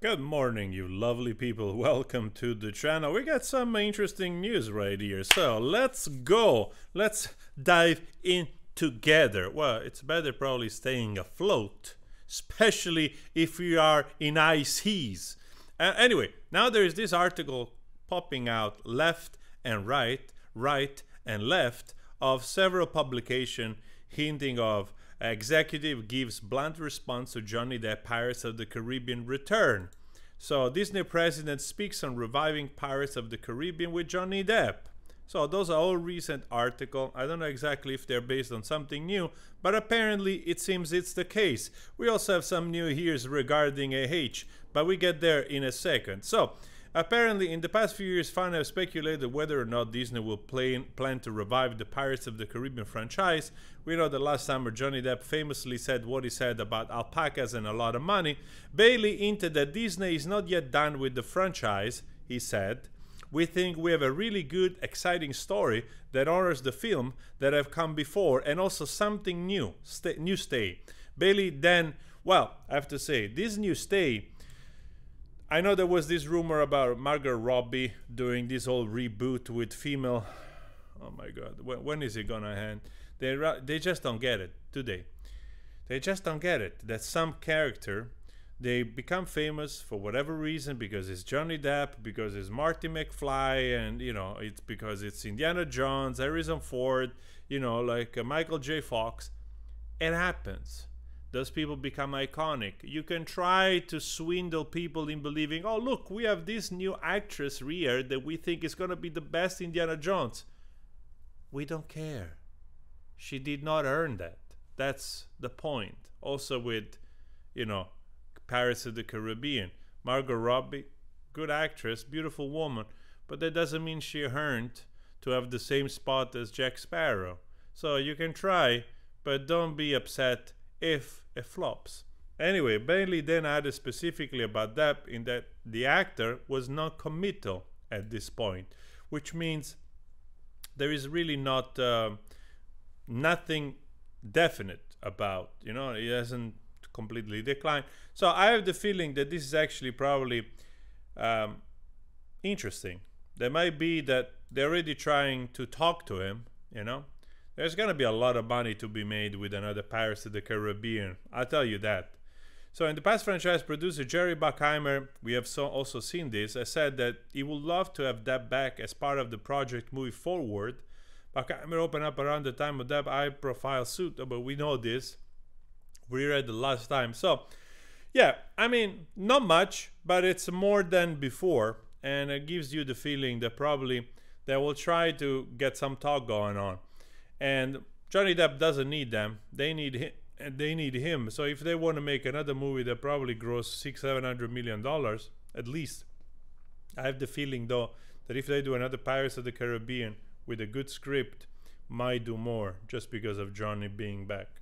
Good morning, you lovely people. Welcome to the channel. We got some interesting news right here. So let's go. Let's dive in together. Well, it's better probably staying afloat, especially if we are in high seas. Anyway, now there is this article popping out left and right and left of several publications hinting of executive gives blunt response to Johnny Depp Pirates of the Caribbean return. So Disney president speaks on reviving Pirates of the Caribbean with Johnny Depp. So those are all recent articles. I don't know exactly if they're based on something new, but apparently it seems it's the case. We also have some new hears regarding AH, but we get there in a second. So apparently, in the past few years, fans have speculated whether or not Disney will plan to revive the Pirates of the Caribbean franchise. We know that last summer Johnny Depp famously said what he said about alpacas and a lot of money. Bailey hinted that Disney is not yet done with the franchise. He said, "We think we have a really good, exciting story that honors the film that have come before and also something new, new stay." Bailey then, well, I have to say, this new stay, I know there was this rumor about Margot Robbie doing this whole reboot with female. Oh my God, when is it gonna end? They just don't get it, do they? They just don't get it. That some character, they become famous for whatever reason, because it's Johnny Depp, because it's Marty McFly, and you know, it's because it's Indiana Jones, Harrison Ford, you know, like Michael J. Fox. It happens. Those people become iconic. You can try to swindle people in believing, oh look, we have this new actress here that we think is going to be the best Indiana Jones. We don't care. She did not earn that. That's the point. Also with, you know, Pirates of the Caribbean. Margot Robbie, good actress, beautiful woman, but that doesn't mean she earned to have the same spot as Jack Sparrow. So you can try, but don't be upset if it flops. Anyway, Bailey then added specifically about Depp in that the actor was non-committal at this point, which means there is really not nothing definite about, you know, it hasn't completely declined. So I have the feeling that this is actually probably interesting. There might be that they're already trying to talk to him, you know. There's going to be a lot of money to be made with another Pirates of the Caribbean. I'll tell you that. So in the past, franchise producer Jerry Bruckheimer, we have also seen this, has said that he would love to have Depp back as part of the project moving forward. Bruckheimer opened up around the time of Depp high-profile suit, but we know this. We read the last time. So, yeah, I mean, not much, but it's more than before. And it gives you the feeling that probably they will try to get some talk going on. And Johnny Depp doesn't need them. They need him. They need him. So if they want to make another movie that probably grows $600–700 million at least, I have the feeling though that if they do another Pirates of the Caribbean with a good script, might do more just because of Johnny being back.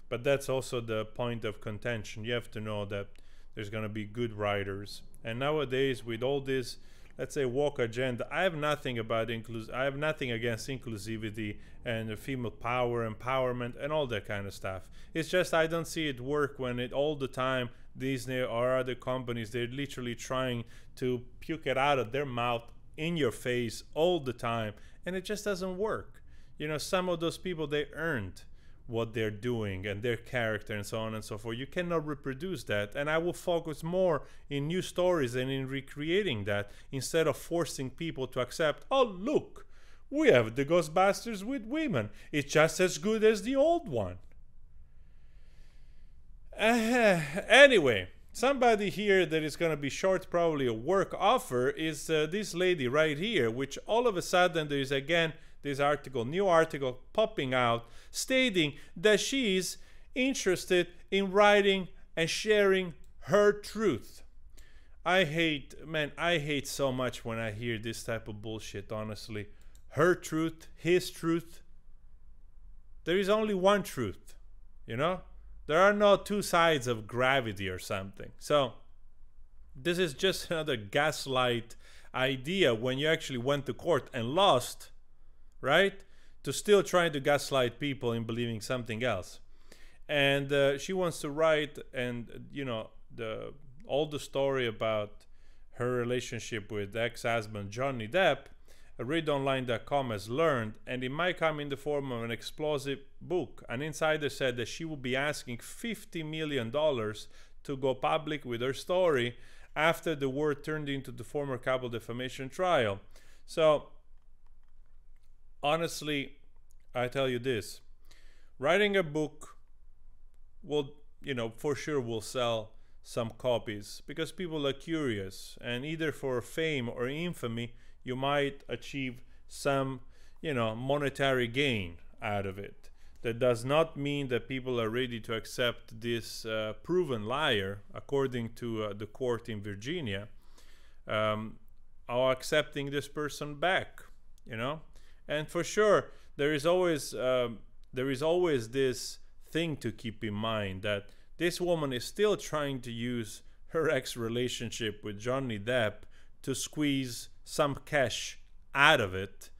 But that's also the point of contention. You have to know that there's going to be good writers. And nowadays, with all this, let's say, woke agenda, I have nothing about I have nothing against inclusivity and female power, empowerment, and all that kind of stuff. It's just I don't see it work when it all the time Disney or other companies, they're literally trying to puke it out of their mouth in your face all the time, and it just doesn't work. You know, some of those people, they earned what they're doing and their character and so on and so forth. You cannot reproduce that, and I will focus more in new stories and in recreating that instead of forcing people to accept, oh look, we have the Ghostbusters with women, it's just as good as the old one. Anyway, somebody here that is going to be short probably a work offer is this lady right here, which all of a sudden there is again this article, new article popping out stating that she's interested in writing and sharing her truth. I hate so much when I hear this type of bullshit, honestly. Her truth, his truth. There is only one truth, you know? There are no two sides of gravity or something. So this is just another gaslight idea when you actually went to court and lost, right? To still trying to gaslight people in believing something else. And she wants to write, and you know, all the story about her relationship with ex-husband Johnny Depp, readonline.com has learned, and it might come in the form of an explosive book. An insider said that she will be asking $50 million to go public with her story after the word turned into the former couple defamation trial. So, honestly, I tell you this, writing a book will, for sure will sell some copies because people are curious, and either for fame or infamy, you might achieve some, monetary gain out of it. That does not mean that people are ready to accept this proven liar, according to the court in Virginia, are accepting this person back, And for sure, there is always this thing to keep in mind, that this woman is still trying to use her ex-relationship with Johnny Depp to squeeze some cash out of it,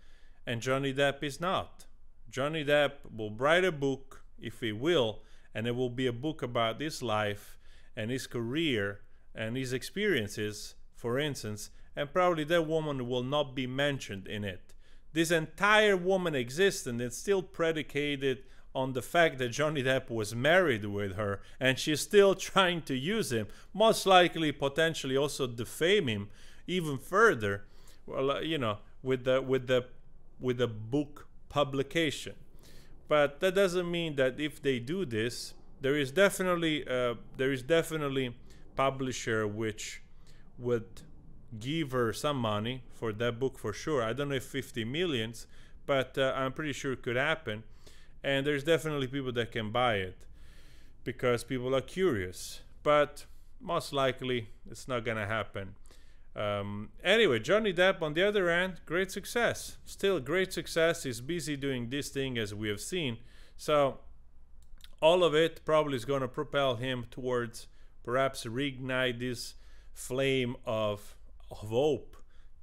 and Johnny Depp is not. Johnny Depp will write a book, if he will, and it will be a book about his life and his career and his experiences, for instance, and probably that woman will not be mentioned in it. This entire woman existence is still predicated on the fact that Johnny Depp was married with her, and she's still trying to use him, most likely potentially also defame him even further, well, with the book publication. But that doesn't mean that if they do this, there is definitely publisher which would give her some money for that book for sure. I don't know if 50 millions, but I'm pretty sure it could happen. And there's definitely people that can buy it because people are curious. But most likely it's not gonna happen. Anyway, Johnny Depp on the other hand, great success. Still great success. He's busy doing this thing, as we have seen. So all of it probably is going to propel him towards perhaps reignite this flame of hope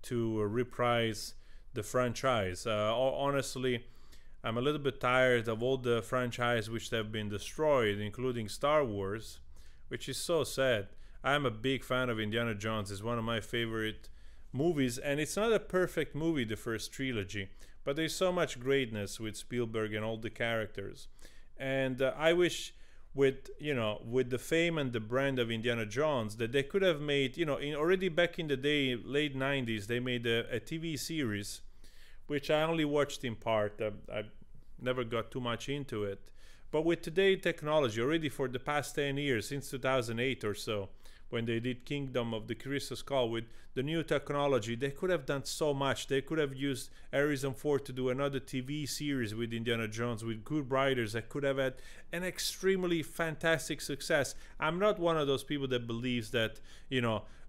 to reprise the franchise. Honestly, I'm a little bit tired of all the franchise which have been destroyed, including Star Wars, which is so sad. I'm a big fan of Indiana Jones. It's one of my favorite movies, and it's not a perfect movie, the first trilogy, but there's so much greatness with Spielberg and all the characters. And I wish with the fame and the brand of Indiana Jones that they could have made, already back in the day, late 90s, they made a TV series, which I only watched in part. I never got too much into it. But with today's technology, already for the past 10 years, since 2008 or so, when they did Kingdom of the Crystal Skull, with the new technology, they could have done so much. They could have used Harrison Ford to do another TV series with Indiana Jones, with good writers that could have had an extremely fantastic success. I'm not one of those people that believes that,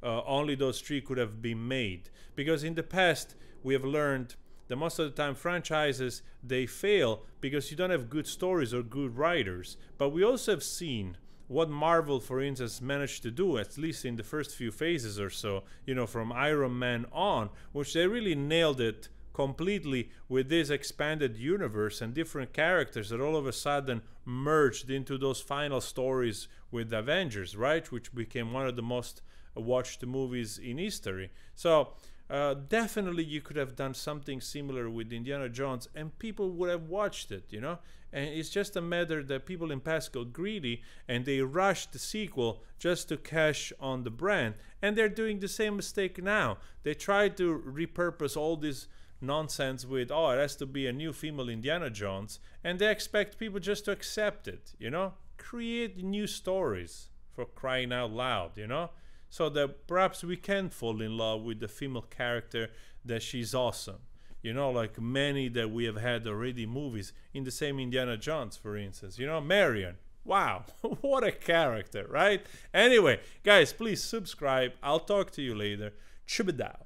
only those three could have been made. Because in the past, we have learned that most of the time franchises, they fail because you don't have good stories or good writers. But we also have seen what Marvel, for instance, managed to do, at least in the first few phases or so, from Iron Man on, which they really nailed it completely with this expanded universe and different characters that all of a sudden merged into those final stories with Avengers, right? Which became one of the most watched movies in history. So definitely you could have done something similar with Indiana Jones and people would have watched it, and it's just a matter that people in past got greedy and they rushed the sequel just to cash on the brand, and they're doing the same mistake now. They try to repurpose all this nonsense with, it has to be a new female Indiana Jones, and they expect people just to accept it, create new stories, for crying out loud, so that perhaps we can fall in love with the female character, that she's awesome. Like many that we have had already movies in the same Indiana Jones, for instance. Marion. Wow, what a character, right? Anyway, guys, please subscribe. I'll talk to you later. Chibadao.